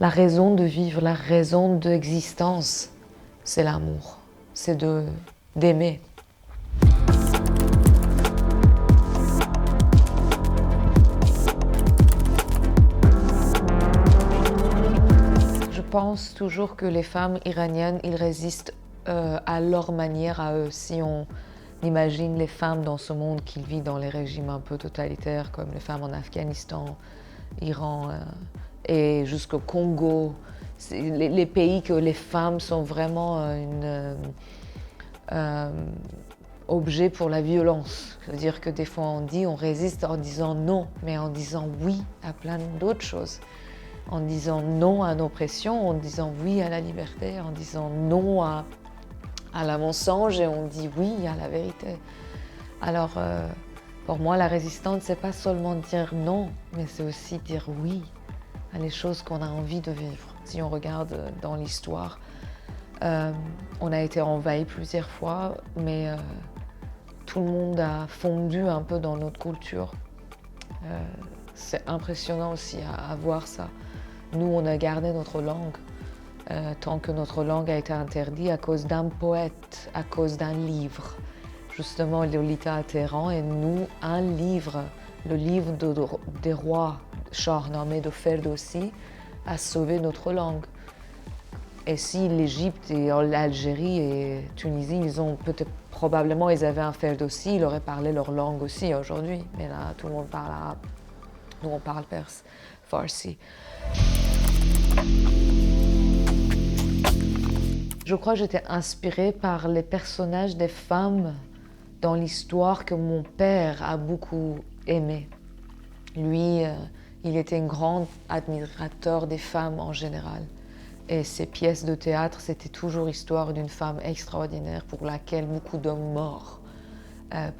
La raison de vivre, la raison d'existence, c'est l'amour, c'est d'aimer. Je pense toujours que les femmes iraniennes, ils résistent à leur manière à eux. Si on imagine les femmes dans ce monde qui vit dans les régimes un peu totalitaires, comme les femmes en Afghanistan, Iran et jusqu'au Congo, les pays que les femmes sont vraiment objet pour la violence. C'est-à-dire que des fois on résiste en disant non, mais en disant oui à plein d'autres choses. En disant non à l'oppression, en disant oui à la liberté, en disant non à la mensonge et on dit oui à la vérité. Alors, pour moi, la résistance, c'est pas seulement dire non, mais c'est aussi dire oui à les choses qu'on a envie de vivre. Si on regarde dans l'histoire, on a été envahi plusieurs fois, mais tout le monde a fondu un peu dans notre culture. C'est impressionnant aussi à voir ça. Nous, on a gardé notre langue, tant que notre langue a été interdite à cause d'un poète, à cause d'un livre. Justement, Lolita à Téhéran, et nous, un livre, le livre des rois Shahnameh de Ferdowsi, a sauvé notre langue. Et si l'Égypte et l'Algérie et Tunisie, probablement ils avaient un Ferdowsi, ils auraient parlé leur langue aussi aujourd'hui. Mais là, tout le monde parle arabe. Nous, on parle perse, farsi. Je crois que j'étais inspirée par les personnages des femmes dans l'histoire que mon père a beaucoup aimé. Lui, il était un grand admirateur des femmes en général. Et ses pièces de théâtre, c'était toujours l'histoire d'une femme extraordinaire pour laquelle beaucoup d'hommes morts,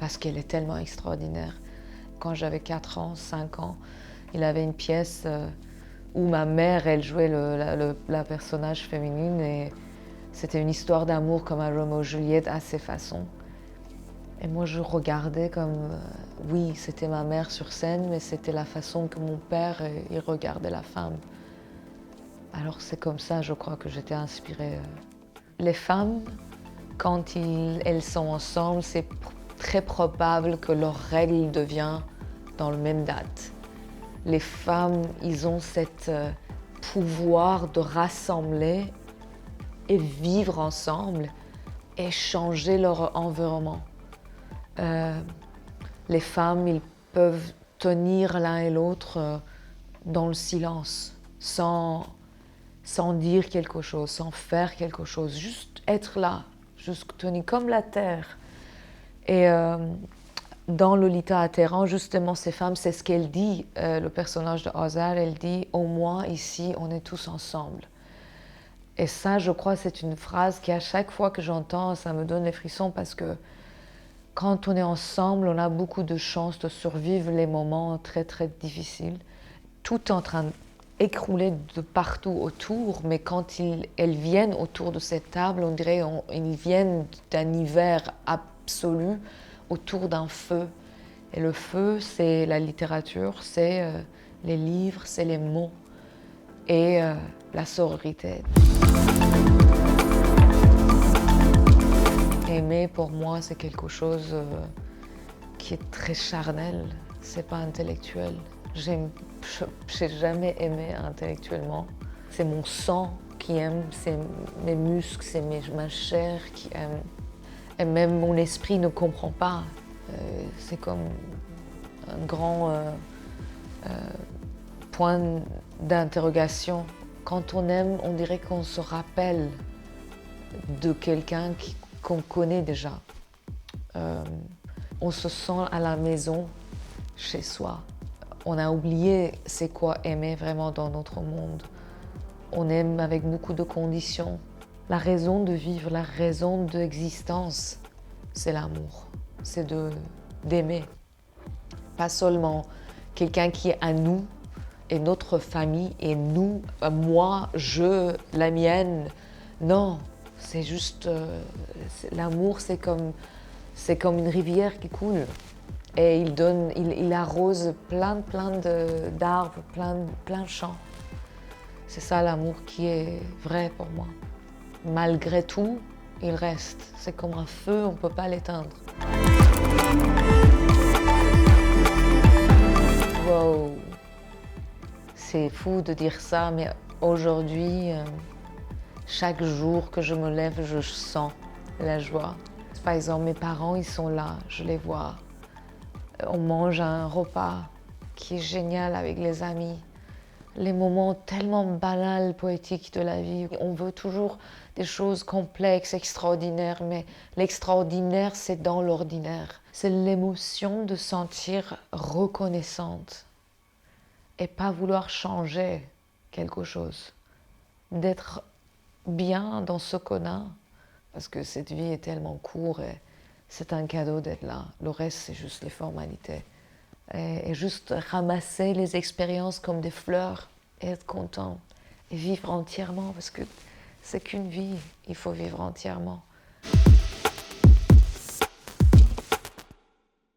parce qu'elle est tellement extraordinaire. Quand j'avais 4 ans, 5 ans, il avait une pièce où ma mère, elle jouait la personnage féminine et c'était une histoire d'amour comme un Roméo et Juliette à ses façons. Et moi, je regardais comme, oui, c'était ma mère sur scène, mais c'était la façon que mon père, il regardait la femme. Alors c'est comme ça, je crois, que j'étais inspirée. Les femmes, quand elles sont ensemble, c'est très probable que leur règle devient dans la même date. Les femmes, ils ont cet pouvoir de rassembler et vivre ensemble et changer leur environnement. Les femmes, ils peuvent tenir l'un et l'autre dans le silence, sans dire quelque chose, sans faire quelque chose, juste être là, juste tenir comme la terre. Et dans Lolita à Téhéran, justement, ces femmes, c'est ce qu'elle dit, le personnage de Azar, elle dit « Au moins, ici, on est tous ensemble ». Et ça, je crois, c'est une phrase qui, à chaque fois que j'entends, ça me donne des frissons parce que quand on est ensemble, on a beaucoup de chances de survivre les moments très, très difficiles, tout en train d'écrouler de partout autour, mais quand elles viennent autour de cette table, on dirait qu'ils viennent d'un hiver absolu autour d'un feu. Et le feu, c'est la littérature, c'est les livres, c'est les mots et la sororité. Aimer, pour moi, c'est quelque chose qui est très charnel, c'est pas intellectuel. J'ai jamais aimé intellectuellement. C'est mon sang qui aime, c'est mes muscles, c'est ma chair qui aime. Et même mon esprit ne comprend pas. C'est comme un grand point d'interrogation. Quand on aime, on dirait qu'on se rappelle de quelqu'un qu'on connaît déjà. On se sent à la maison, chez soi. On a oublié c'est quoi aimer vraiment dans notre monde. On aime avec beaucoup de conditions. La raison de vivre, la raison d'existence, c'est l'amour. C'est d'aimer. Pas seulement quelqu'un qui est à nous, et notre famille, et nous, moi, je, la mienne. Non, c'est juste... l'amour, c'est comme une rivière qui coule. Et il arrose plein d'arbres, plein de champs. C'est ça l'amour qui est vrai pour moi. Malgré tout, il reste. C'est comme un feu, on ne peut pas l'éteindre. Wow. C'est fou de dire ça, mais aujourd'hui, chaque jour que je me lève, je sens la joie. Par exemple, mes parents, ils sont là, je les vois. On mange un repas qui est génial avec les amis. Les moments tellement banals, poétiques de la vie. On veut toujours des choses complexes, extraordinaires, mais l'extraordinaire, c'est dans l'ordinaire. C'est l'émotion de sentir reconnaissante et pas vouloir changer quelque chose. D'être bien dans ce qu'on a, parce que cette vie est tellement courte et c'est un cadeau d'être là. Le reste, c'est juste les formalités. Et juste ramasser les expériences comme des fleurs et être content et vivre entièrement, parce que c'est qu'une vie, il faut vivre entièrement.